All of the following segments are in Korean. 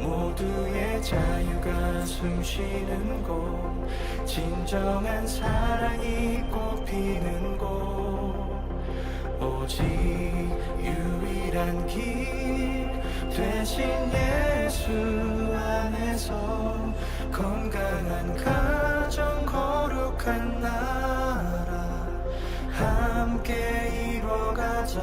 모두의 자유가 숨쉬는 곳, 진정한 사랑이 꽃피는 곳, 오직 유일한 길 되신 예수 안에서 건강한 가정, 거룩한 나라 함께 이뤄가자.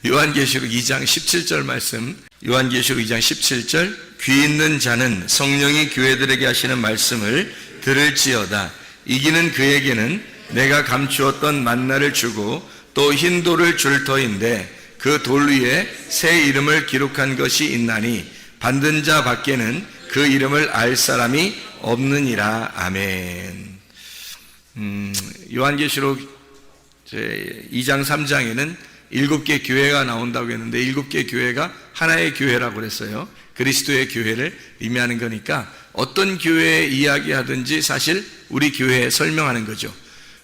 요한계시록 2장 17절 말씀, 요한계시록 2장 17절, 귀 있는 자는 성령이 교회들에게 하시는 말씀을 들을지어다. 이기는 그에게는 내가 감추었던 만나를 주고 또 흰 돌을 줄 터인데 그 돌 위에 새 이름을 기록한 것이 있나니 받는 자 밖에는 그 이름을 알 사람이 없느니라. 아멘. 요한계시록 2장 3장에는 7개 교회가 나온다고 했는데 7개 교회가 하나의 교회라고 그랬어요. 그리스도의 교회를 의미하는 거니까 어떤 교회 이야기하든지 사실 우리 교회에 설명하는 거죠.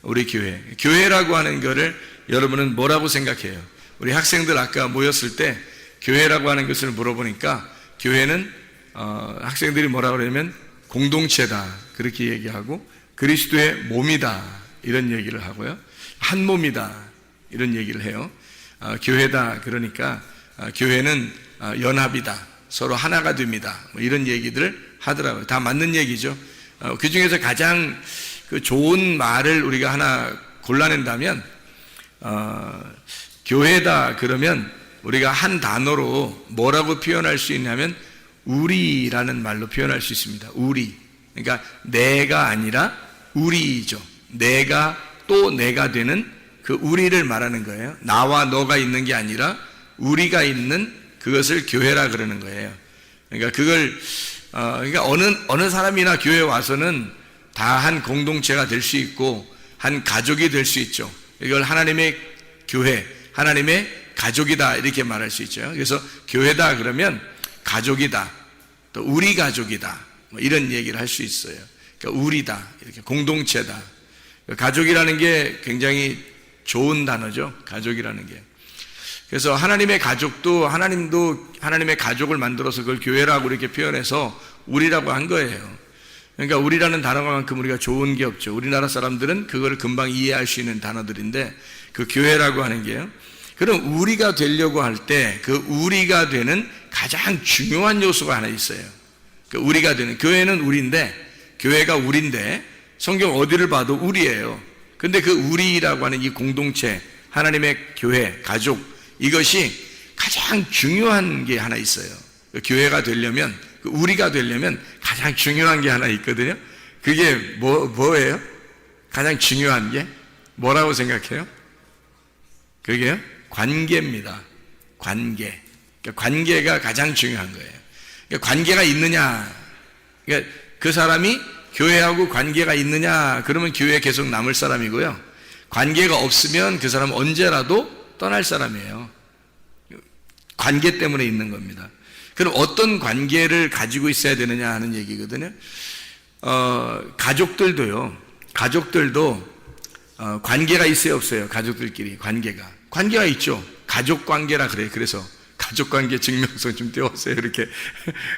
우리 교회. 교회라고 하는 거를 여러분은 뭐라고 생각해요? 우리 학생들 아까 모였을 때 교회라고 하는 것을 물어보니까 교회는 학생들이 뭐라고 그러냐면 공동체다 그렇게 얘기하고 그리스도의 몸이다 이런 얘기를 하고요. 한 몸이다 이런 얘기를 해요. 교회다 그러니까 교회는 연합이다, 서로 하나가 됩니다, 뭐 이런 얘기들을 하더라고요. 다 맞는 얘기죠. 그 중에서 가장 그 좋은 말을 우리가 하나 골라낸다면 교회다 그러면 우리가 한 단어로 뭐라고 표현할 수 있냐면 우리라는 말로 표현할 수 있습니다. 우리. 그러니까 내가 아니라 우리죠. 내가 또 내가 되는 그 우리를 말하는 거예요. 나와 너가 있는 게 아니라 우리가 있는 그것을 교회라 그러는 거예요. 그러니까 그걸 그러니까 어느 사람이나 교회에 와서는 다 한 공동체가 될 수 있고 한 가족이 될 수 있죠. 이걸 하나님의 교회, 하나님의 가족이다 이렇게 말할 수 있죠. 그래서 교회다 그러면 가족이다, 또 우리 가족이다 뭐 이런 얘기를 할 수 있어요. 그러니까 우리다, 이렇게 공동체다. 가족이라는 게 굉장히 좋은 단어죠. 가족이라는 게. 그래서 하나님의 가족도 하나님도 하나님의 가족을 만들어서 그걸 교회라고 이렇게 표현해서 우리라고 한 거예요. 그러니까 우리라는 단어만큼 우리가 좋은 게 없죠. 우리나라 사람들은 그걸 금방 이해할 수 있는 단어들인데 그 교회라고 하는 게요. 그럼 우리가 되려고 할 때 그 우리가 되는 가장 중요한 요소가 하나 있어요. 그 우리가 되는, 교회는 우리인데, 교회가 우리인데 성경 어디를 봐도 우리예요. 근데 그 우리라고 하는 이 공동체, 하나님의 교회, 가족, 이것이 가장 중요한 게 하나 있어요. 그 교회가 되려면, 그 우리가 되려면 가장 중요한 게 하나 있거든요. 그게 뭐예요? 가장 중요한 게 뭐라고 생각해요? 그게요? 관계입니다. 관계. 그러니까 관계가 가장 중요한 거예요. 그러니까 관계가 있느냐, 그러니까 그 사람이 교회하고 관계가 있느냐, 그러면 교회에 계속 남을 사람이고요. 관계가 없으면 그 사람은 언제라도 떠날 사람이에요. 관계 때문에 있는 겁니다. 그럼 어떤 관계를 가지고 있어야 되느냐 하는 얘기거든요. 가족들도 관계가 있어요, 없어요? 가족들끼리 관계가 있죠. 가족 관계라 그래요. 그래서 가족 관계 증명서 좀 떼었어요. 이렇게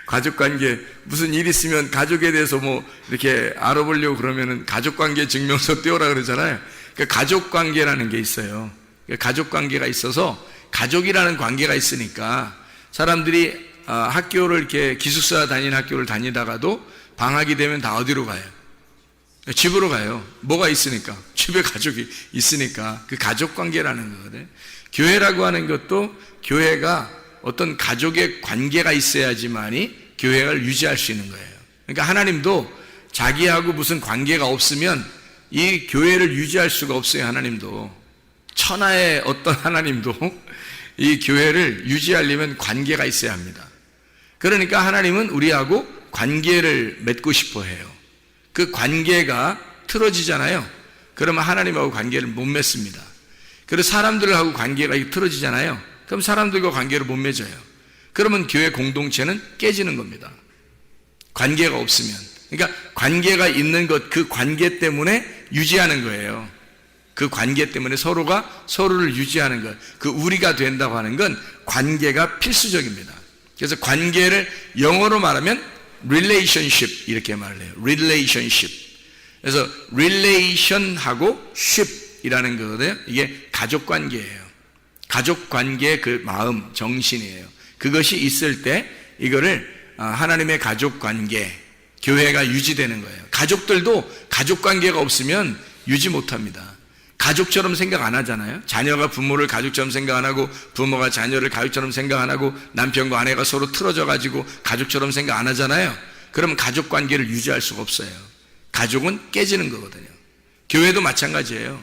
가족 관계, 무슨 일 있으면 가족에 대해서 뭐 이렇게 알아보려고 그러면은 가족 관계 증명서 떼오라 그러잖아요. 그러니까 가족 관계라는 게 있어요. 그러니까 가족 관계가 있어서 가족이라는 관계가 있으니까 사람들이 학교를 이렇게 기숙사 다니는 학교를 다니다가도 방학이 되면 다 어디로 가요? 집으로 가요. 뭐가 있으니까, 집에 가족이 있으니까. 그 가족 관계라는 거거든요. 교회라고 하는 것도 교회가 어떤 가족의 관계가 있어야지만이 교회를 유지할 수 있는 거예요. 그러니까 하나님도 자기하고 무슨 관계가 없으면 이 교회를 유지할 수가 없어요. 하나님도, 천하의 어떤 하나님도 이 교회를 유지하려면 관계가 있어야 합니다. 그러니까 하나님은 우리하고 관계를 맺고 싶어 해요. 그 관계가 틀어지잖아요. 그러면 하나님하고 관계를 못 맺습니다. 그래서 사람들하고 관계가 틀어지잖아요. 그럼 사람들과 관계를 못 맺어요. 그러면 교회 공동체는 깨지는 겁니다. 관계가 없으면. 그러니까 관계가 있는 것, 그 관계 때문에 유지하는 거예요. 그 관계 때문에 서로가 서로를 유지하는 것, 그 우리가 된다고 하는 건 관계가 필수적입니다. 그래서 관계를 영어로 말하면 relationship 이렇게 말을 해요. relationship. 그래서 relation하고 ship이라는 거거든요. 이게 가족 관계예요. 가족 관계의 그 마음, 정신이에요. 그것이 있을 때 이거를 하나님의 가족 관계, 교회가 유지되는 거예요. 가족들도 가족 관계가 없으면 유지 못합니다. 가족처럼 생각 안 하잖아요. 자녀가 부모를 가족처럼 생각 안 하고 부모가 자녀를 가족처럼 생각 안 하고 남편과 아내가 서로 틀어져 가지고 가족처럼 생각 안 하잖아요. 그러면 가족 관계를 유지할 수가 없어요. 가족은 깨지는 거거든요. 교회도 마찬가지예요.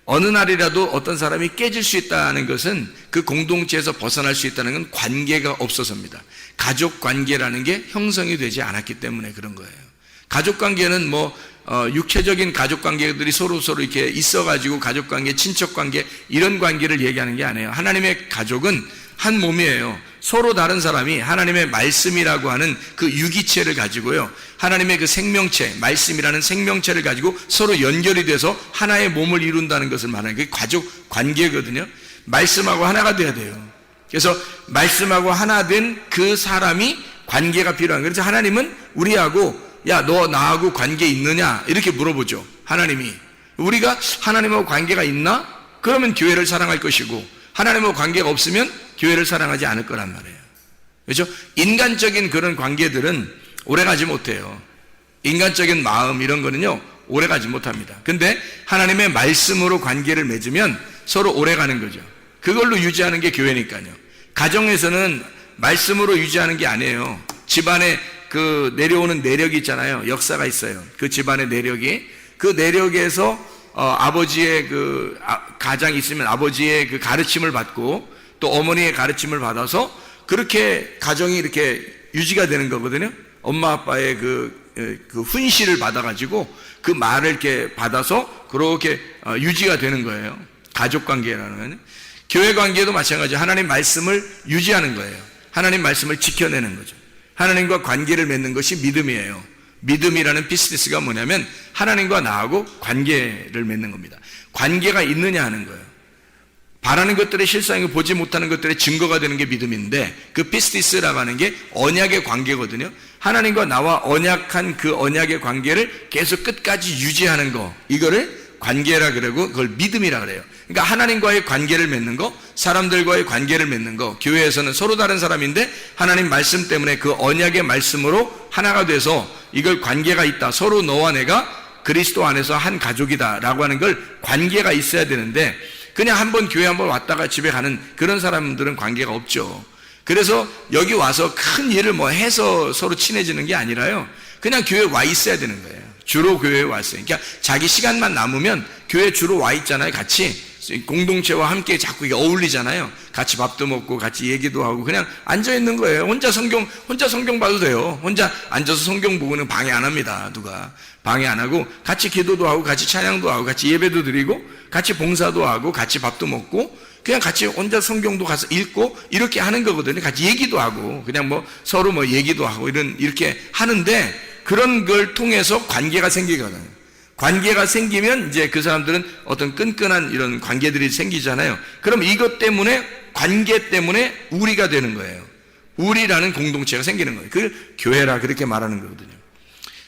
어느 날이라도 어떤 사람이 깨질 수 있다는 것은 그 공동체에서 벗어날 수 있다는 건 관계가 없어서입니다. 가족 관계라는 게 형성이 되지 않았기 때문에 그런 거예요. 가족 관계는 육체적인 가족 관계들이 서로 이렇게 있어가지고 가족 관계, 친척 관계 이런 관계를 얘기하는 게 아니에요. 하나님의 가족은 한 몸이에요. 서로 다른 사람이 하나님의 말씀이라고 하는 그 유기체를 가지고요. 하나님의 그 생명체, 말씀이라는 생명체를 가지고 서로 연결이 돼서 하나의 몸을 이룬다는 것을 말하는 게 가족 관계거든요. 말씀하고 하나가 돼야 돼요. 그래서 말씀하고 하나 된 그 사람이 관계가 필요한 거예요. 그래서 하나님은 우리하고 야, 너 나하고 관계 있느냐? 이렇게 물어보죠. 하나님이. 우리가 하나님하고 관계가 있나? 그러면 교회를 사랑할 것이고 하나님하고 관계가 없으면 교회를 사랑하지 않을 거란 말이에요. 그렇죠? 인간적인 그런 관계들은 오래가지 못해요. 인간적인 마음 이런 거는요 오래가지 못합니다. 근데 하나님의 말씀으로 관계를 맺으면 서로 오래가는 거죠. 그걸로 유지하는 게 교회니까요. 가정에서는 말씀으로 유지하는 게 아니에요. 집안에 그 내려오는 내력이 있잖아요. 역사가 있어요. 그 집안의 내력이. 그 내력에서 아버지의 그 가장이 있으면 아버지의 그 가르침을 받고 또 어머니의 가르침을 받아서 그렇게 가정이 이렇게 유지가 되는 거거든요. 엄마 아빠의 그 훈시를 받아가지고 그 말을 이렇게 받아서 그렇게 유지가 되는 거예요. 가족 관계라는. 교회 관계도 마찬가지예요. 하나님 말씀을 유지하는 거예요. 하나님 말씀을 지켜내는 거죠. 하나님과 관계를 맺는 것이 믿음이에요. 믿음이라는 비즈니스가 뭐냐면 하나님과 나하고 관계를 맺는 겁니다. 관계가 있느냐 하는 거예요. 바라는 것들의 실상이고 보지 못하는 것들의 증거가 되는 게 믿음인데 그 비즈니스라고 하는 게 언약의 관계거든요. 하나님과 나와 언약한 그 언약의 관계를 계속 끝까지 유지하는 거, 이거를 관계라 그러고 그걸 믿음이라 그래요. 그러니까 하나님과의 관계를 맺는 거, 사람들과의 관계를 맺는 거, 교회에서는 서로 다른 사람인데 하나님 말씀 때문에 그 언약의 말씀으로 하나가 돼서 이걸 관계가 있다. 서로 너와 내가 그리스도 안에서 한 가족이다 라고 하는 걸 관계가 있어야 되는데 그냥 한번 교회 한번 왔다가 집에 가는 그런 사람들은 관계가 없죠. 그래서 여기 와서 큰 일을 해서 서로 친해지는 게 아니라요. 그냥 교회에 와 있어야 되는 거예요. 주로 교회에 왔어요. 그러니까 자기 시간만 남으면 교회 주로 와 있잖아요. 같이 공동체와 함께 자꾸 어울리잖아요. 같이 밥도 먹고 같이 얘기도 하고 그냥 앉아 있는 거예요. 혼자 성경 봐도 돼요. 혼자 앉아서 성경 보고는 방해 안 합니다. 누가 방해 안 하고 같이 기도도 하고 같이 찬양도 하고 같이 예배도 드리고 같이 봉사도 하고 같이 밥도 먹고 그냥 같이 혼자 성경도 가서 읽고 이렇게 하는 거거든요. 같이 얘기도 하고 그냥 서로 얘기도 하고 이렇게 하는데 그런 걸 통해서 관계가 생기거든요. 관계가 생기면 이제 그 사람들은 어떤 끈끈한 이런 관계들이 생기잖아요. 그럼 이것 때문에 관계 때문에 우리가 되는 거예요. 우리라는 공동체가 생기는 거예요. 그걸 교회라 그렇게 말하는 거거든요.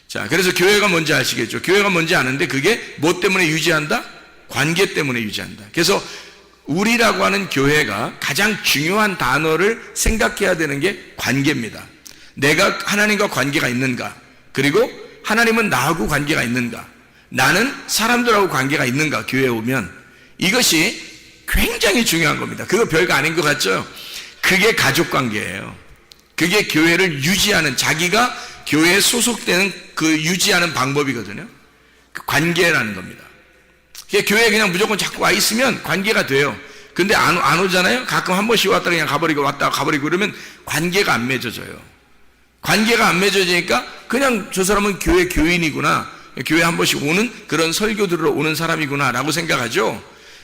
자, 그래서 교회가 뭔지 아시겠죠? 교회가 뭔지 아는데 그게 뭐 때문에 유지한다? 관계 때문에 유지한다. 그래서 우리라고 하는 교회가 가장 중요한 단어를 생각해야 되는 게 관계입니다. 내가 하나님과 관계가 있는가? 그리고 하나님은 나하고 관계가 있는가? 나는 사람들하고 관계가 있는가? 교회에 오면 이것이 굉장히 중요한 겁니다. 그거 별거 아닌 것 같죠? 그게 가족 관계예요. 그게 교회를 유지하는, 자기가 교회에 소속되는 그 유지하는 방법이거든요. 그 관계라는 겁니다. 교회에 그냥 무조건 자꾸 와 있으면 관계가 돼요. 근데 안 오잖아요? 가끔 한 번씩 왔다가 그냥 가버리고 왔다가 가버리고 그러면 관계가 안 맺어져요. 관계가 안 맺어지니까 그냥 저 사람은 교회 교인이구나, 교회 한 번씩 오는 그런 설교 들으러 오는 사람이구나 라고 생각하죠.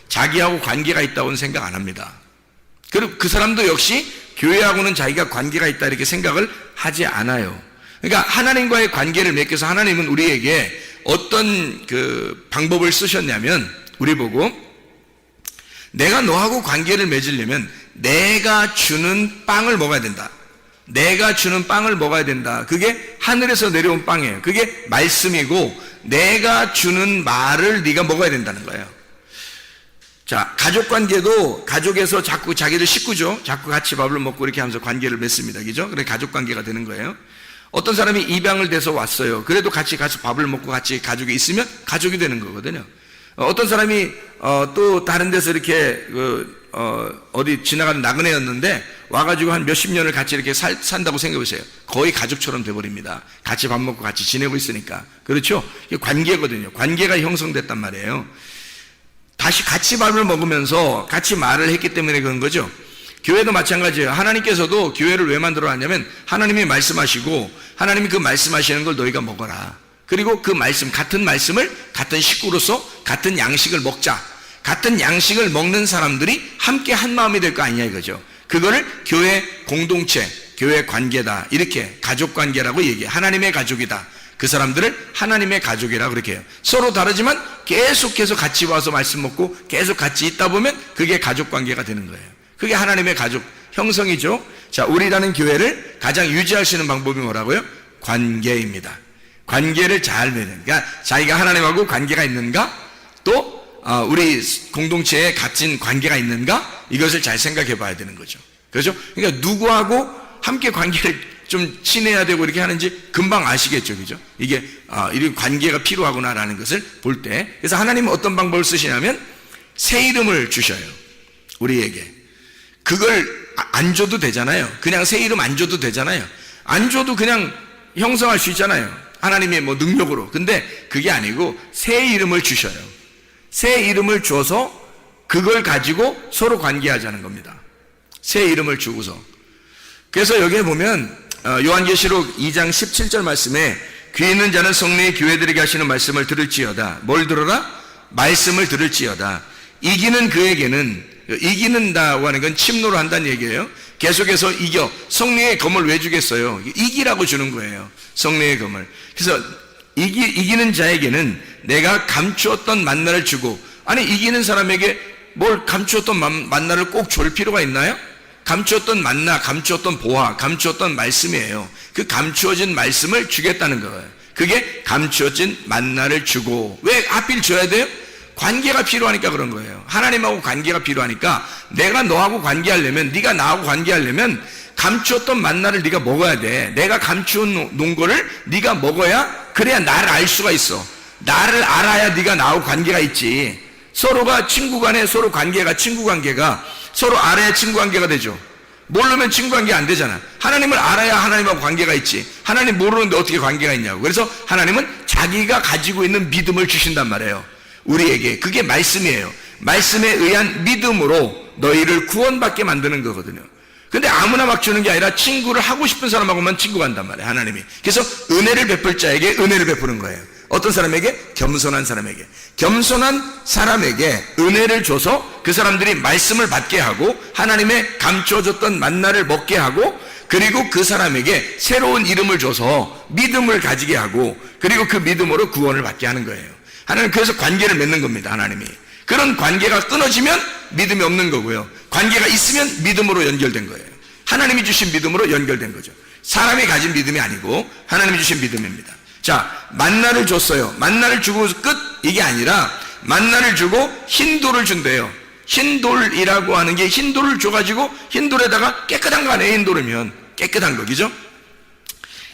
자기하고 관계가 있다고는 생각 안 합니다. 그리고 그 사람도 역시 교회하고는 자기가 관계가 있다 이렇게 생각을 하지 않아요. 그러니까 하나님과의 관계를 맺기 위해서 하나님은 우리에게 어떤 그 방법을 쓰셨냐면 우리 보고 내가 너하고 관계를 맺으려면 내가 주는 빵을 먹어야 된다. 내가 주는 빵을 먹어야 된다. 그게 하늘에서 내려온 빵이에요. 그게 말씀이고 내가 주는 말을 네가 먹어야 된다는 거예요. 자, 가족관계도 가족에서 자꾸 자기들 식구죠. 자꾸 같이 밥을 먹고 이렇게 하면서 관계를 맺습니다. 그죠? 그래 가족관계가 되는 거예요. 어떤 사람이 입양을 돼서 왔어요. 그래도 같이 가서 밥을 먹고 같이 가족이 있으면 가족이 되는 거거든요. 어떤 사람이 또 다른 데서 이렇게 어디 지나가는 나그네였는데 와가지고 한 몇십 년을 같이 이렇게 산다고 생각해보세요. 거의 가족처럼 돼버립니다. 같이 밥 먹고 같이 지내고 있으니까. 그렇죠? 이게 관계거든요. 관계가 형성됐단 말이에요. 다시 같이 밥을 먹으면서 같이 말을 했기 때문에 그런 거죠. 교회도 마찬가지예요. 하나님께서도 교회를 왜 만들어놨냐면 하나님이 말씀하시고 하나님이 그 말씀하시는 걸 너희가 먹어라. 그리고 그 말씀, 같은 말씀을 같은 식구로서 같은 양식을 먹자. 같은 양식을 먹는 사람들이 함께 한 마음이 될 거 아니냐 이거죠. 그거를 교회 공동체, 교회 관계다. 이렇게 가족 관계라고 얘기해요. 하나님의 가족이다. 그 사람들을 하나님의 가족이라고 그렇게 해요. 서로 다르지만 계속해서 같이 와서 말씀 먹고 계속 같이 있다 보면 그게 가족 관계가 되는 거예요. 그게 하나님의 가족 형성이죠. 자, 우리라는 교회를 가장 유지할 수 있는 방법이 뭐라고요? 관계입니다. 관계를 잘 맺는. 그러니까 자기가 하나님하고 관계가 있는가? 또 우리 공동체에 갇힌 관계가 있는가? 이것을 잘 생각해 봐야 되는 거죠. 그렇죠? 그러니까 누구하고 함께 관계를 좀 친해야 되고 이렇게 하는지 금방 아시겠죠. 그죠? 이게 이런 관계가 필요하구나라는 것을 볼 때. 그래서 하나님은 어떤 방법을 쓰시냐면 새 이름을 주셔요. 우리에게. 그걸 안 줘도 되잖아요. 그냥 새 이름 안 줘도 되잖아요. 안 줘도 그냥 형성할 수 있잖아요. 하나님의 뭐 능력으로. 근데 그게 아니고 새 이름을 주셔요. 새 이름을 줘서 그걸 가지고 서로 관계하자는 겁니다. 새 이름을 주고서. 그래서 여기에 보면 요한계시록 2장 17절 말씀에 귀 있는 자는 성령이 교회들에게 하시는 말씀을 들을지어다. 뭘 들어라? 말씀을 들을지어다. 이기는 그에게는, 이기는다고 하는 건 침노를 한다는 얘기예요. 계속해서 이겨. 성령의 검을 왜 주겠어요? 이기라고 주는 거예요. 성령의 검을. 그래서 이기는 자에게는 내가 감추었던 만나를 주고, 아니 이기는 사람에게 뭘 감추었던 만나를 꼭 줄 필요가 있나요? 감추었던 만나, 감추었던 보화, 감추었던 말씀이에요. 그 감추어진 말씀을 주겠다는 거예요. 그게 감추어진 만나를 주고. 왜 하필 줘야 돼요? 관계가 필요하니까 그런 거예요. 하나님하고 관계가 필요하니까 내가 너하고 관계하려면, 네가 나하고 관계하려면 감추었던 만나를 네가 먹어야 돼. 내가 감추어 놓은 거를 네가 먹어야, 그래야 나를 알 수가 있어. 나를 알아야 네가 나하고 관계가 있지. 서로가 친구 간에 서로 관계가, 친구 관계가 서로 알아야 친구 관계가 되죠. 모르면 친구 관계 안 되잖아. 하나님을 알아야 하나님하고 관계가 있지. 하나님 모르는데 어떻게 관계가 있냐고. 그래서 하나님은 자기가 가지고 있는 믿음을 주신단 말이에요. 우리에게. 그게 말씀이에요. 말씀에 의한 믿음으로 너희를 구원받게 만드는 거거든요. 근데 아무나 막 주는 게 아니라 친구를 하고 싶은 사람하고만 친구가 한단 말이에요. 하나님이. 그래서 은혜를 베풀 자에게 은혜를 베푸는 거예요. 어떤 사람에게? 겸손한 사람에게. 겸손한 사람에게 은혜를 줘서 그 사람들이 말씀을 받게 하고 하나님의 감춰줬던 만나를 먹게 하고, 그리고 그 사람에게 새로운 이름을 줘서 믿음을 가지게 하고, 그리고 그 믿음으로 구원을 받게 하는 거예요. 하나님 그래서 관계를 맺는 겁니다. 하나님이. 그런 관계가 끊어지면 믿음이 없는 거고요. 관계가 있으면 믿음으로 연결된 거예요. 하나님이 주신 믿음으로 연결된 거죠. 사람이 가진 믿음이 아니고 하나님이 주신 믿음입니다. 자, 만나를 줬어요. 만나를 주고 끝, 이게 아니라 만나를 주고 흰돌을 준대요. 흰돌이라고 하는 게, 흰돌을 줘가지고 흰돌에다가 깨끗한 거 아니에요. 흰돌이면 깨끗한 거, 그죠?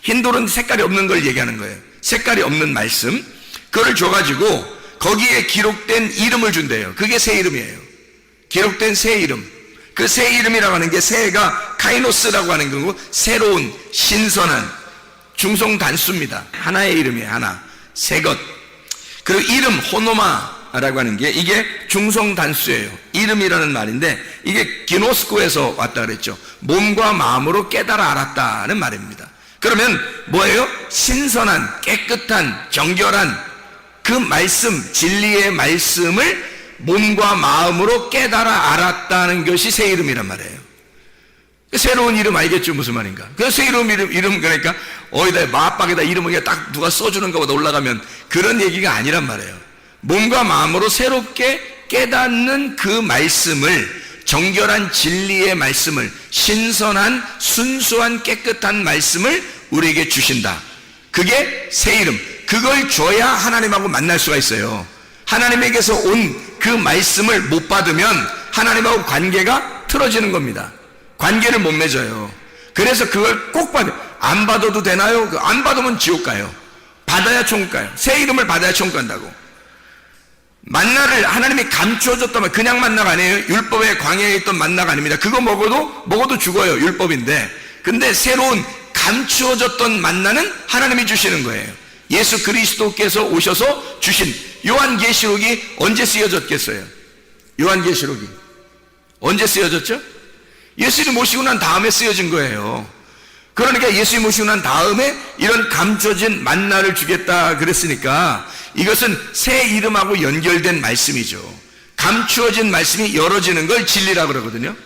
흰돌은 색깔이 없는 걸 얘기하는 거예요. 색깔이 없는 말씀, 그걸 줘가지고 거기에 기록된 이름을 준대요. 그게 새 이름이에요. 기록된 새 이름. 그 새 이름이라고 하는 게, 새가 카이노스라고 하는 거고, 새로운, 신선한, 중성 단수입니다. 하나의 이름이에요. 하나. 새 것. 그리고 이름, 호노마라고 하는 게, 이게 중성 단수예요. 이름이라는 말인데, 이게 기노스코에서 왔다 그랬죠. 몸과 마음으로 깨달아 알았다는 말입니다. 그러면 뭐예요? 신선한, 깨끗한, 정결한 그 말씀, 진리의 말씀을 몸과 마음으로 깨달아 알았다는 것이 새 이름이란 말이에요. 새로운 이름 알겠죠? 무슨 말인가? 그 새 이름 그러니까 어디다 맞박에다 이름을 딱 누가 써주는 것보다 올라가면 그런 얘기가 아니란 말이에요. 몸과 마음으로 새롭게 깨닫는 그 말씀을, 정결한 진리의 말씀을, 신선한 순수한 깨끗한 말씀을 우리에게 주신다. 그게 새 이름. 그걸 줘야 하나님하고 만날 수가 있어요. 하나님에게서 온 그 말씀을 못 받으면 하나님하고 관계가 틀어지는 겁니다. 관계를 못 맺어요. 그래서 그걸 꼭 받아요. 안 받아도 되나요? 안 받으면 지옥 가요. 받아야 천국 가요. 새 이름을 받아야 천국 간다고. 만나를 하나님이 감추어줬다면 그냥 만나가 아니에요. 율법의 광야에 있던 만나가 아닙니다. 그거 먹어도 죽어요. 율법인데. 근데 새로운 감추어졌던 만나는 하나님이 주시는 거예요. 예수 그리스도께서 오셔서 주신 요한계시록이 언제 쓰여졌겠어요? 요한계시록이 언제 쓰여졌죠? 예수님 모시고 난 다음에 쓰여진 거예요. 그러니까 예수님 모시고 난 다음에 이런 감춰진 만나를 주겠다 그랬으니까 이것은 새 이름하고 연결된 말씀이죠. 감추어진 말씀이 열어지는 걸 진리라 그러거든요.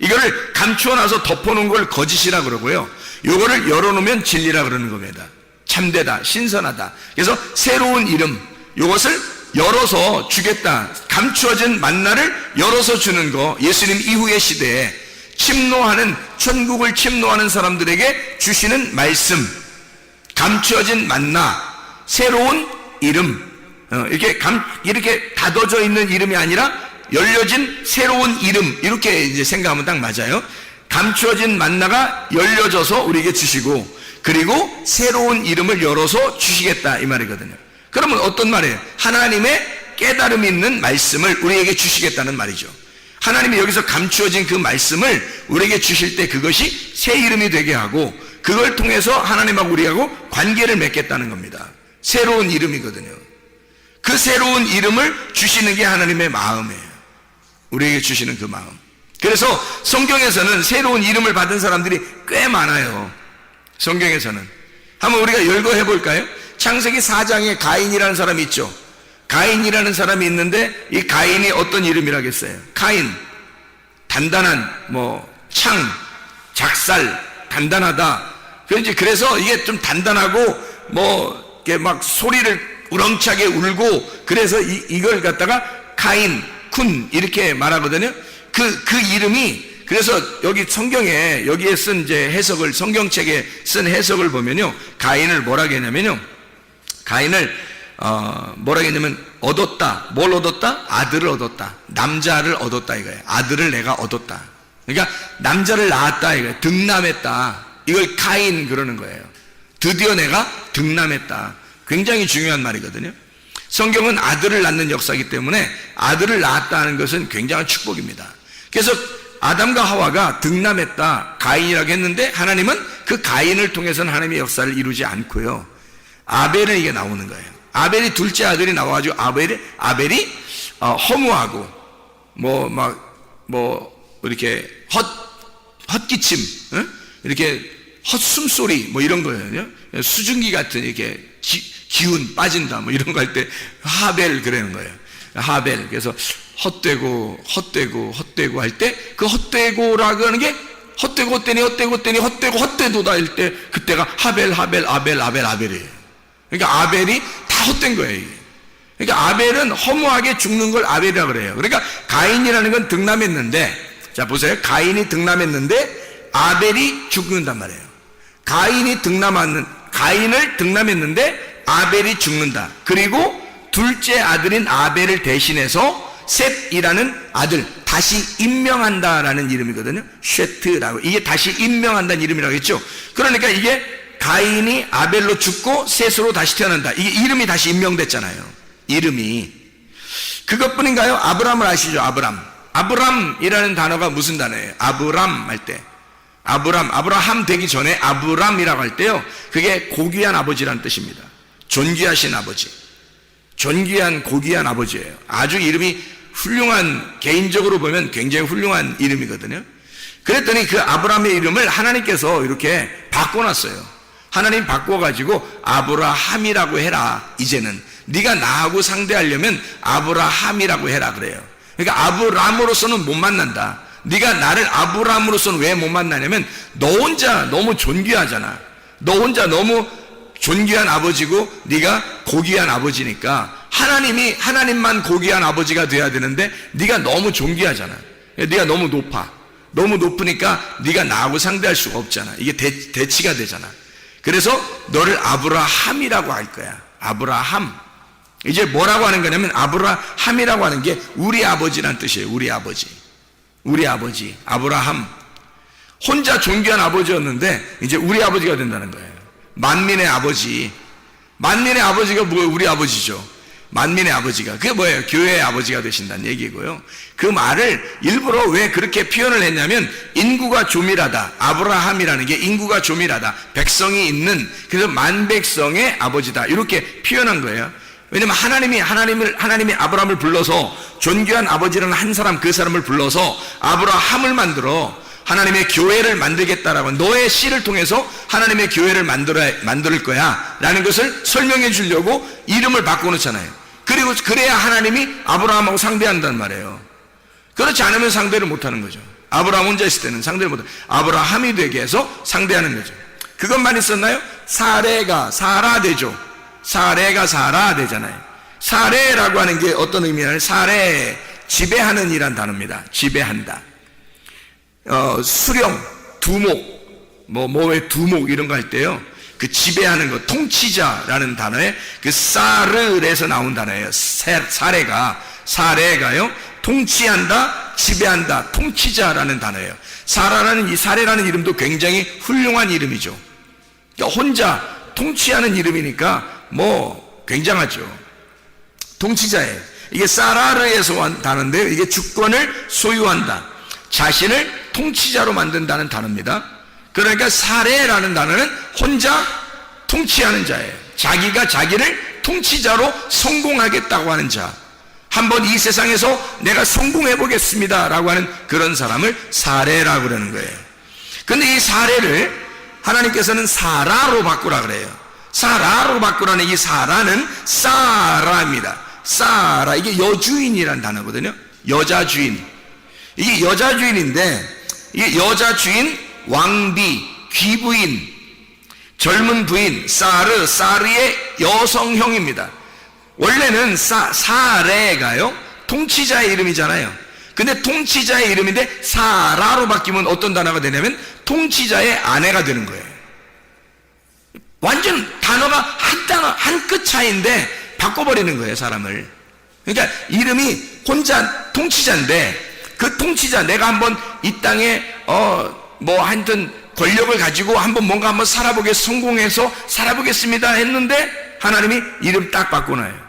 이거를 감추어 놔서 덮어놓은 걸 거짓이라 그러고요. 이거를 열어놓으면 진리라 그러는 겁니다. 참되다, 신선하다. 그래서 새로운 이름, 이것을 열어서 주겠다. 감추어진 만나를 열어서 주는 거. 예수님 이후의 시대에 침노하는, 천국을 침노하는 사람들에게 주시는 말씀, 감추어진 만나, 새로운 이름, 이렇게 닫아져 있는 이름이 아니라 열려진 새로운 이름, 이렇게 이제 생각하면 딱 맞아요. 감추어진 만나가 열려져서 우리에게 주시고, 그리고 새로운 이름을 열어서 주시겠다 이 말이거든요. 그러면 어떤 말이에요? 하나님의 깨달음 있는 말씀을 우리에게 주시겠다는 말이죠. 하나님이 여기서 감추어진 그 말씀을 우리에게 주실 때 그것이 새 이름이 되게 하고, 그걸 통해서 하나님하고 우리하고 관계를 맺겠다는 겁니다. 새로운 이름이거든요. 그 새로운 이름을 주시는 게 하나님의 마음이에요. 우리에게 주시는 그 마음. 그래서 성경에서는 새로운 이름을 받은 사람들이 꽤 많아요. 성경에서는. 한번 우리가 열거해 볼까요? 창세기 4장에 가인이라는 사람이 있죠. 가인이라는 사람이 있는데 이 가인이 어떤 이름이라겠어요? 카인, 단단한, 창, 작살, 단단하다. 그래서 이게 좀 단단하고 이렇게 막 소리를 우렁차게 울고, 그래서 이걸 갖다가 카인, 쿤 이렇게 말하거든요. 그 이름이, 그래서 여기 성경에 여기에 쓴 이제 해석을, 성경책에 쓴 해석을 보면요, 가인을 뭐라고 했냐면요, 가인을 뭐라고 했냐면 얻었다. 뭘 얻었다? 아들을 얻었다. 남자를 얻었다 이거예요. 아들을 내가 얻었다. 그러니까 남자를 낳았다 이거예요. 득남했다. 이걸 카인 그러는 거예요. 드디어 내가 득남했다. 굉장히 중요한 말이거든요. 성경은 아들을 낳는 역사이기 때문에 아들을 낳았다는 것은 굉장한 축복입니다. 그래서 아담과 하와가 득남했다, 가인이라고 했는데 하나님은 그 가인을 통해서는 하나님의 역사를 이루지 않고요, 아벨은 이게 나오는 거예요. 아벨이 둘째 아들이 나와가지고 아벨이 허무하고 이렇게 헛기침, 이렇게 헛숨소리 이런 거예요. 수증기 같은 이렇게 기운 빠진다 이런 거 할 때 하벨 그러는 거예요. 하벨. 그래서 헛되고 할 때 그 헛되고라고 하는 게 헛되도다 할 때 그때가 아벨이에요. 그러니까 아벨이 다 헛된 거예요. 이게. 그러니까 아벨은 허무하게 죽는 걸 아벨이라고 그래요. 그러니까 가인이라는 건 득남했는데, 자 보세요. 가인이 득남했는데 아벨이 죽는단 말이에요. 가인을 득남했는데 아벨이 죽는다. 그리고 둘째 아들인 아벨을 대신해서 셋이라는 아들 다시 임명한다라는 이름이거든요. 쉐트라고. 이게 다시 임명한다는 이름이라고 했죠. 그러니까 이게 가인이 아벨로 죽고 셋으로 다시 태어난다. 이게 이름이 다시 임명됐잖아요. 이름이. 그것뿐인가요? 아브람을 아시죠? 아브람이라는 단어가 무슨 단어예요? 아브람 할 때, 아브라함 되기 전에 아브람이라고 할 때요, 그게 고귀한 아버지라는 뜻입니다. 존귀하신 아버지, 존귀한 고귀한 아버지예요. 아주 이름이 훌륭한, 개인적으로 보면 굉장히 훌륭한 이름이거든요. 그랬더니 그 아브라함의 이름을 하나님께서 이렇게 바꿔놨어요. 하나님 바꿔가지고 아브라함이라고 해라. 이제는 네가 나하고 상대하려면 아브라함이라고 해라 그래요. 그러니까 아브람으로서는 못 만난다. 네가 나를 아브람으로서는 왜 못 만나냐면 너 혼자 너무 존귀하잖아. 너 혼자 너무 존귀한 아버지고 네가 고귀한 아버지니까 하나님만 고귀한 아버지가 돼야 되는데 네가 너무 존귀하잖아. 네가 너무 높아. 너무 높으니까 네가 나하고 상대할 수가 없잖아. 이게 대치가 되잖아. 그래서 너를 아브라함이라고 할 거야. 아브라함. 이제 뭐라고 하는 거냐면 아브라함이라고 하는 게 우리 아버지란 뜻이에요. 우리 아버지 아브라함. 혼자 존귀한 아버지였는데 이제 우리 아버지가 된다는 거예요. 만민의 아버지가 뭐예요? 우리 아버지죠. 만민의 아버지가. 그게 뭐예요? 교회의 아버지가 되신다는 얘기고요. 그 말을 일부러 왜 그렇게 표현을 했냐면 인구가 조밀하다. 아브라함이라는 게 인구가 조밀하다. 백성이 있는, 그래서 만백성의 아버지다. 이렇게 표현한 거예요. 왜냐면 하나님이 아브라함을 불러서 존귀한 아버지라는 한 사람, 그 사람을 불러서 아브라함을 만들어 하나님의 교회를 만들겠다라고, 너의 씨를 통해서 하나님의 교회를 만들 거야 라는 것을 설명해 주려고 이름을 바꿔놓잖아요. 그리고 그래야 하나님이 아브라함하고 상대한단 말이에요. 그렇지 않으면 상대를 못하는 거죠. 아브라함 혼자 있을 때는 상대를 못하고 아브라함이 되게 해서 상대하는 거죠. 그것만 있었나요? 사레가 사라 되죠. 사레가 사라 되잖아요. 사레라고 하는 게 어떤 의미냐면 사레, 지배하는 이란 단어입니다. 지배한다. 수령, 두목, 뭐의 두목 이런 거 할 때요. 그 지배하는 거, 통치자라는 단어에 그 사르에서 나온 단어예요. 사레가요. 통치한다, 지배한다, 통치자라는 단어예요. 사레라는 이름도 굉장히 훌륭한 이름이죠. 그러니까 혼자 통치하는 이름이니까 굉장하죠. 통치자예요. 이게 사라르에서 온 단어인데요. 이게 주권을 소유한다. 자신을 통치자로 만든다는 단어입니다. 그러니까 사레라는 단어는 혼자 통치하는 자예요. 자기가 자기를 통치자로 성공하겠다고 하는 자. 한번 이 세상에서 내가 성공해 보겠습니다 라고 하는 그런 사람을 사레라고 그러는 거예요. 근데 이 사레를 하나님께서는 사라로 바꾸라 그래요. 사라로 바꾸라는 이 사라는 사라입니다. 사라, 이게 여주인이라는 단어거든요. 여자 주인. 이게 여자 주인인데, 이게 여자 주인, 왕비, 귀부인, 젊은 부인, 사르의 여성형입니다. 원래는 사레가요, 통치자의 이름이잖아요. 근데 통치자의 이름인데 사라로 바뀌면 어떤 단어가 되냐면 통치자의 아내가 되는 거예요. 완전 단어가 한 끗 차이인데 바꿔버리는 거예요, 사람을. 그러니까 이름이 혼자 통치자인데 그 통치자, 내가 한번 이 땅에 하여튼 권력을 가지고 한번 성공해서 살아보겠습니다 했는데 하나님이 이름 딱 바꿔놔요.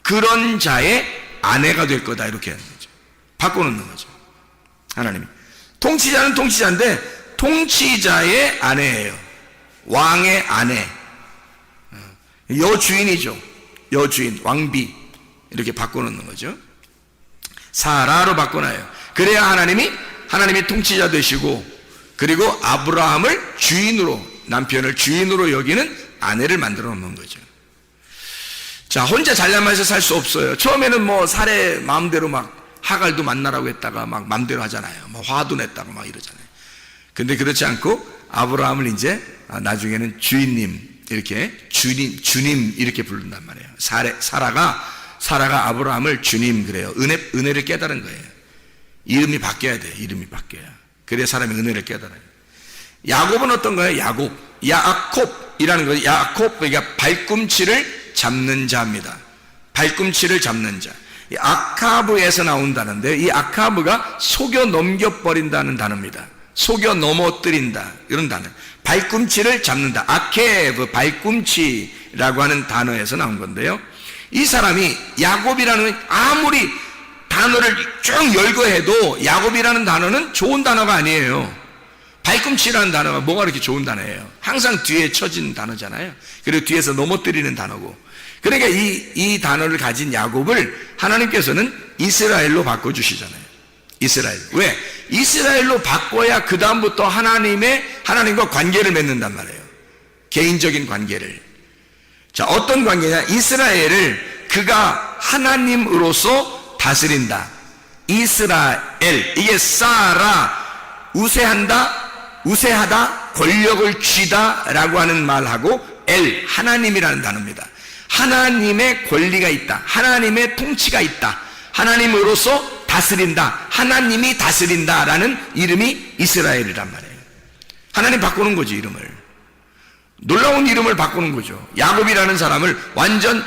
그런 자의 아내가 될 거다, 이렇게 하는 거죠. 바꿔놓는 거죠. 하나님이. 통치자는 통치자인데 통치자의 아내예요. 왕의 아내. 여주인이죠. 여주인, 왕비. 이렇게 바꿔놓는 거죠. 사라로 바꿔놔요. 그래야 하나님이 통치자 되시고, 그리고 아브라함을 남편을 주인으로 여기는 아내를 만들어 놓는 거죠. 자, 혼자 잘나면서 살 수 없어요. 처음에는 사레 마음대로 하갈도 만나라고 했다가 마음대로 하잖아요. 화도 냈다고 이러잖아요. 근데 그렇지 않고 아브라함을 이제 나중에는 주인님, 이렇게 주님 이렇게 부른단 말이에요. 사라가 아브라함을 주님 그래요. 은혜를 깨달은 거예요. 이름이 바뀌어야 돼요. 이름이 바뀌어야. 그래야 사람이 은혜를 깨달아요. 야곱은 어떤 거예요? 야콥이라는 거예요. 야콥, 그러니까 발꿈치를 잡는 자입니다. 발꿈치를 잡는 자. 이 아카브에서 나온 단어인데, 이 아카브가 속여 넘겨버린다는 단어입니다. 속여 넘어뜨린다, 이런 단어. 발꿈치를 잡는다. 아케브, 발꿈치라고 하는 단어에서 나온 건데요. 이 사람이 야곱이라는, 아무리 단어를 쭉 열거해도 야곱이라는 단어는 좋은 단어가 아니에요. 발꿈치라는 단어가 뭐가 그렇게 좋은 단어예요? 항상 뒤에 쳐진 단어잖아요. 그리고 뒤에서 넘어뜨리는 단어고. 그러니까 이 단어를 가진 야곱을 하나님께서는 이스라엘로 바꿔주시잖아요. 이스라엘. 왜? 이스라엘로 바꿔야 그 다음부터 하나님과 관계를 맺는단 말이에요. 개인적인 관계를. 자, 어떤 관계냐? 이스라엘을 그가 하나님으로서 다스린다. 이스라엘. 이게 사라, 우세하다, 권력을 쥐다 라고 하는 말하고 하나님이라는 단어입니다. 하나님의 권리가 있다. 하나님의 통치가 있다. 하나님으로서 다스린다. 하나님이 다스린다라는 이름이 이스라엘이란 말이에요. 하나님 바꾸는 거지, 이름을. 놀라운 이름을 바꾸는 거죠. 야곱이라는 사람을 완전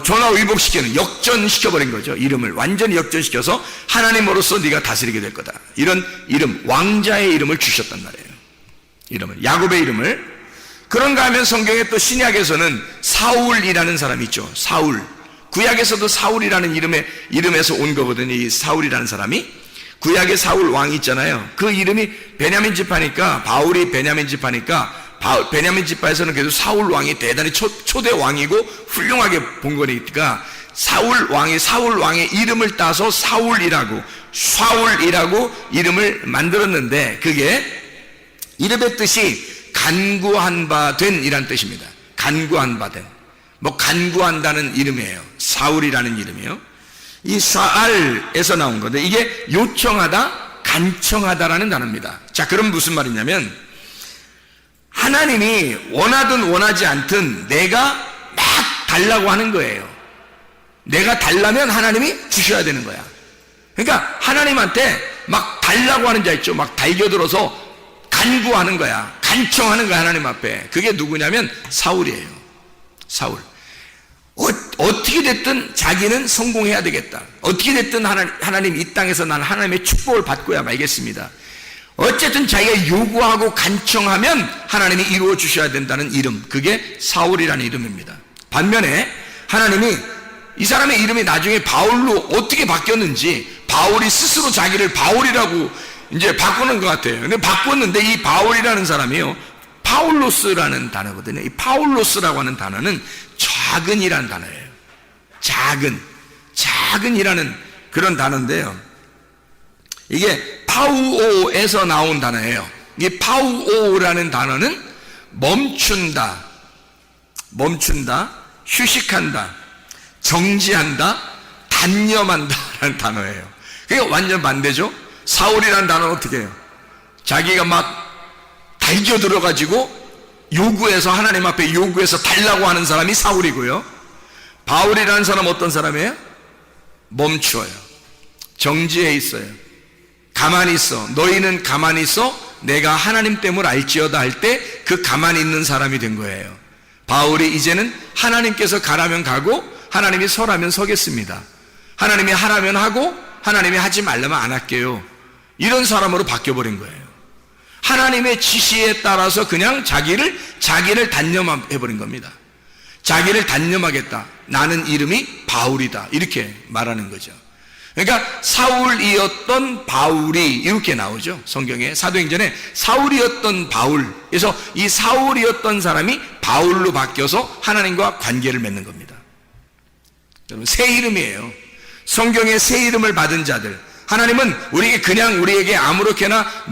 전화위복시키는, 역전시켜버린 거죠. 이름을 완전히 역전시켜서 하나님으로서 네가 다스리게 될 거다. 이런 이름, 왕자의 이름을 주셨단 말이에요. 이름을, 야곱의 이름을. 그런가 하면 성경에 또 신약에서는 사울이라는 사람이 있죠. 사울. 구약에서도 사울이라는 이름에서 온 거거든요. 이 사울이라는 사람이. 구약의 사울 왕이 있잖아요. 그 이름이 베냐민 지파니까, 바울이 베냐민 지파니까, 베냐민 지파에서는 그래도 사울 왕이 대단히 초대 왕이고 훌륭하게 본 거니까 사울 왕의 이름을 따서 사울이라고 이름을 만들었는데, 그게 이름의 뜻이 간구한 바 된 이란 뜻입니다. 간구한 바 된. 간구한다는 이름이에요. 사울이라는 이름이요. 이 샤알에서 나온 건데, 이게 요청하다, 간청하다라는 단어입니다. 자, 그럼 무슨 말이냐면, 하나님이 원하든 원하지 않든 내가 막 달라고 하는 거예요. 내가 달라면 하나님이 주셔야 되는 거야. 그러니까 하나님한테 막 달라고 하는 자 있죠. 막 달겨들어서 간구하는 거야. 간청하는 거야, 하나님 앞에. 그게 누구냐면 사울이에요. 사울. 어떻게 됐든 자기는 성공해야 되겠다. 어떻게 됐든 하나님 이 땅에서 나는 하나님의 축복을 받고야 말겠습니다. 어쨌든 자기가 요구하고 간청하면 하나님이 이루어 주셔야 된다는 이름, 그게 사울이라는 이름입니다. 반면에 하나님이 이 사람의 이름이 나중에 바울로 어떻게 바뀌었는지, 바울이 스스로 자기를 바울이라고 이제 바꾸는 것 같아요. 근데 바꿨는데 이 바울이라는 사람이요, 파울로스라는 단어거든요. 이 파울로스라고 하는 단어는 작은이라는 단어예요. 작은이라는 그런 단어인데요. 이게 파우오에서 나온 단어예요. 이 파우오라는 단어는 멈춘다, 휴식한다, 정지한다, 단념한다라는 단어예요. 그게 완전 반대죠. 사울이라는 단어는 어떻게 해요? 자기가 막 달겨들어가지고 요구해서, 하나님 앞에 요구해서 달라고 하는 사람이 사울이고요. 바울이라는 사람은 어떤 사람이에요? 멈춰요. 정지해 있어요. 가만히 있어. 너희는 가만히 있어. 내가 하나님 됨을 알지어다 할 때 그 가만히 있는 사람이 된 거예요. 바울이 이제는 하나님께서 가라면 가고 하나님이 서라면 서겠습니다. 하나님이 하라면 하고 하나님이 하지 말라면 안 할게요. 이런 사람으로 바뀌어버린 거예요. 하나님의 지시에 따라서 그냥 자기를 단념해버린 겁니다. 자기를 단념하겠다. 나는 이름이 바울이다. 이렇게 말하는 거죠. 그러니까 사울이었던 바울이 이렇게 나오죠. 성경에 사도행전에 사울이었던 바울. 그래서 이 사울이었던 사람이 바울로 바뀌어서 하나님과 관계를 맺는 겁니다. 여러분, 새 이름이에요. 성경에 새 이름을 받은 자들, 하나님은 우리에게 아무렇게나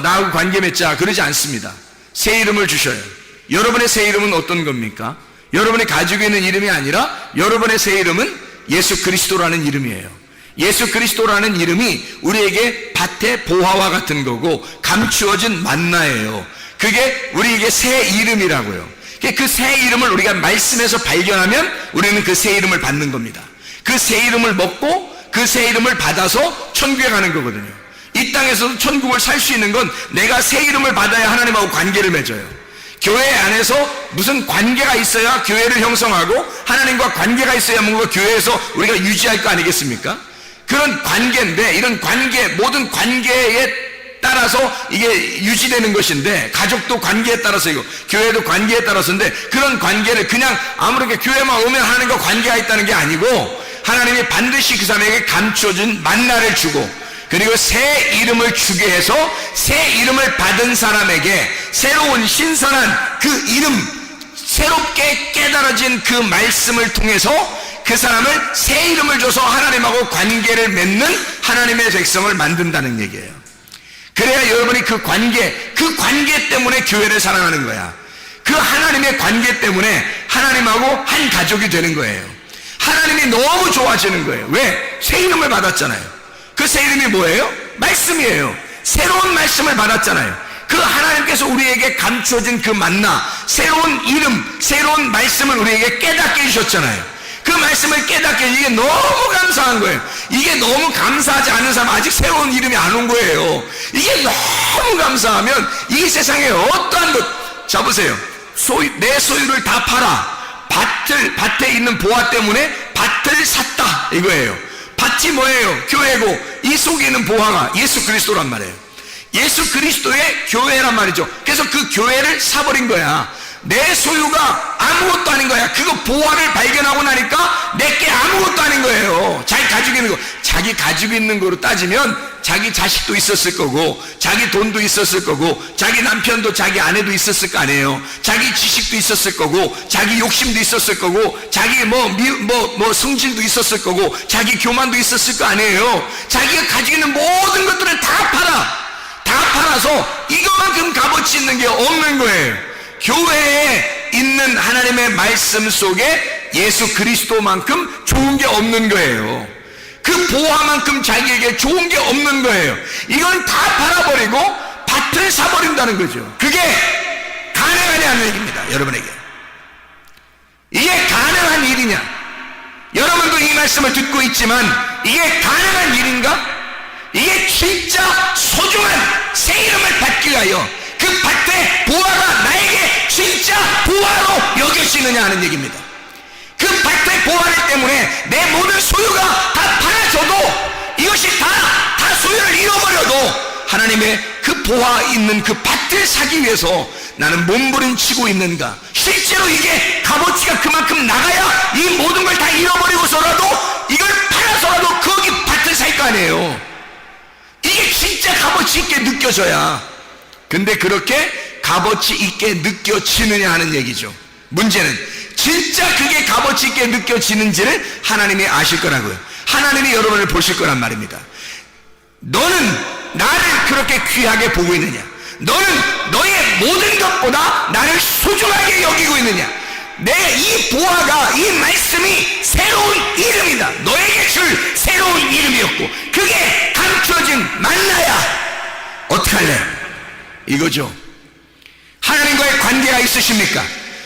나하고 관계 맺자 그러지 않습니다. 새 이름을 주셔요. 여러분의 새 이름은 어떤 겁니까? 여러분이 가지고 있는 이름이 아니라 여러분의 새 이름은 예수 그리스도라는 이름이에요. 예수 그리스도라는 이름이 우리에게 밭의 보화와 같은 거고 감추어진 만나예요. 그게 우리에게 새 이름이라고요. 그 새 이름을 우리가 말씀에서 발견하면 우리는 그 새 이름을 받는 겁니다. 그 새 이름을 먹고 그 새 이름을 받아서 천국에 가는 거거든요. 이 땅에서도 천국을 살 수 있는 건 내가 새 이름을 받아야 하나님하고 관계를 맺어요. 교회 안에서 무슨 관계가 있어야 교회를 형성하고 하나님과 관계가 있어야 뭔가 교회에서 우리가 유지할 거 아니겠습니까? 그런 관계인데, 이런 관계, 모든 관계에 따라서 이게 유지되는 것인데, 가족도 관계에 따라서이고 교회도 관계에 따라서인데, 그런 관계를 그냥 아무렇게 교회만 오면 하나님과 관계가 있다는 게 아니고 하나님이 반드시 그 사람에게 감춰진 만나를 주고, 그리고 새 이름을 주게 해서 새 이름을 받은 사람에게 새로운 신선한 그 이름, 새롭게 깨달아진 그 말씀을 통해서 그 사람을 새 이름을 줘서 하나님하고 관계를 맺는 하나님의 백성을 만든다는 얘기예요. 그래야 여러분이 그 관계 때문에 교회를 사랑하는 거야. 그 하나님의 관계 때문에 하나님하고 한 가족이 되는 거예요. 하나님이 너무 좋아지는 거예요. 왜? 새 이름을 받았잖아요. 그 새 이름이 뭐예요? 말씀이에요. 새로운 말씀을 받았잖아요. 그 하나님께서 우리에게 감춰진 그 만나, 새로운 이름, 새로운 말씀을 우리에게 깨닫게 해주셨잖아요. 그 말씀을 깨닫게, 이게 너무 감사한 거예요. 이게 너무 감사하지 않은 사람 아직 새로운 이름이 안 온 거예요. 이게 너무 감사하면 이 세상에 어떠한 것, 자 보세요. 내 소유를 다 팔아. 밭에 있는 보화 때문에 밭을 샀다 이거예요. 밭이 뭐예요? 교회고, 이 속에 있는 보화가 예수 그리스도란 말이에요. 예수 그리스도의 교회란 말이죠. 그래서 그 교회를 사버린 거야. 내 소유가 아무것도 아닌 거야. 그거 보화를 발견하고 나니까 내게 아무것도 아닌 거예요. 자기 가지고 있는 거, 자기 가지고 있는 거로 따지면 자기 자식도 있었을 거고, 자기 돈도 있었을 거고, 자기 남편도 자기 아내도 있었을 거 아니에요. 자기 지식도 있었을 거고, 자기 욕심도 있었을 거고, 자기 성질도 있었을 거고, 자기 교만도 있었을 거 아니에요. 자기가 가지고 있는 모든 것들을 다 팔아서 이것만큼 값어치 있는 게 없는 거예요. 교회에 있는 하나님의 말씀 속에 예수 그리스도만큼 좋은 게 없는 거예요. 그 보화만큼 자기에게 좋은 게 없는 거예요. 이건 다 팔아버리고 밭을 사버린다는 거죠. 그게 가능하냐는 얘기입니다. 여러분에게 이게 가능한 일이냐? 여러분도 이 말씀을 듣고 있지만 이게 가능한 일인가? 이게 진짜 소중한 새 이름을 받기 위하여 그 밭의 보화가 나에게 진짜 보화로 여겨지느냐 하는 얘기입니다. 그 밭의 보화 때문에 내 모든 소유가 다 팔아져도, 이것이 다 소유를 잃어버려도 하나님의 그 보화 있는 그 밭을 사기 위해서 나는 몸부림치고 있는가? 실제로 이게 값어치가 그만큼 나가야 이 모든 걸 다 잃어버리고서라도 이걸 팔아서라도 거기 밭을 살 거 아니에요. 이게 진짜 값어치 있게 느껴져야. 근데 그렇게 값어치 있게 느껴지느냐 하는 얘기죠. 문제는 진짜 그게 값어치 있게 느껴지는지를 하나님이 아실 거라고요. 하나님이 여러분을 보실 거란 말입니다. 너는 나를 그렇게 귀하게 보고 있느냐? 너는 너의 모든 것보다 나를 소중하게 여기고 있느냐? 내 이 보화가, 이 말씀이 새로운 이름이다. 너에게 줄 새로운 이름이었고 그게 감춰진 만나야. 어떻게 할래요? 이거죠. 하나님과의 관계가 있으십니까?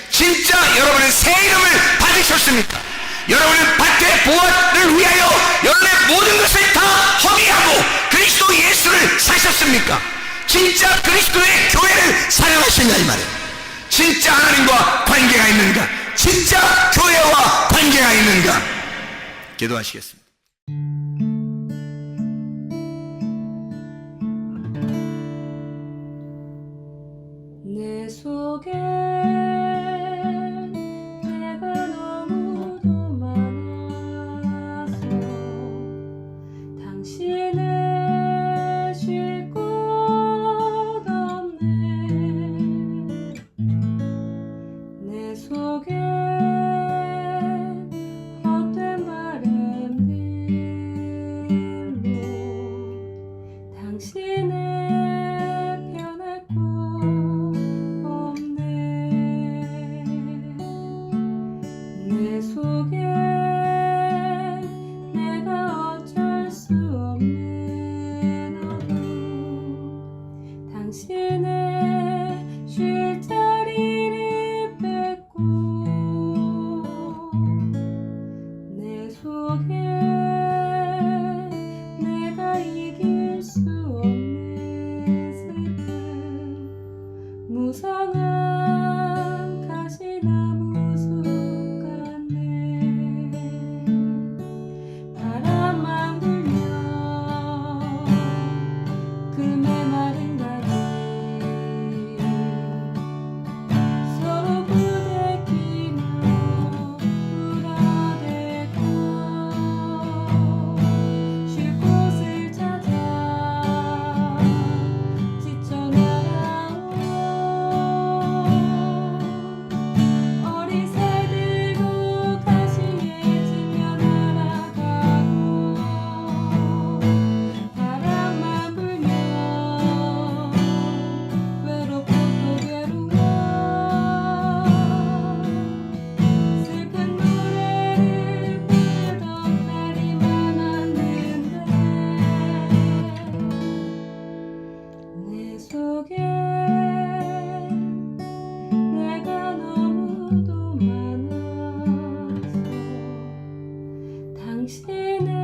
진짜 여러분은 새 이름을 받으셨습니까? 여러분은 밭의 보화를 위하여 여러분의 모든 것을 다 허비하고 그리스도 예수를 사셨습니까? 진짜 그리스도의 교회를 사랑하시냐 이 말이에요. 진짜 하나님과 관계가 있는가? 진짜 교회와 관계가 있는가? 기도하시겠습니다. 내 속에 내가 너무도 많아서 당신을 쉴 곳 없네. 내 속에 헛된 바람들 당신의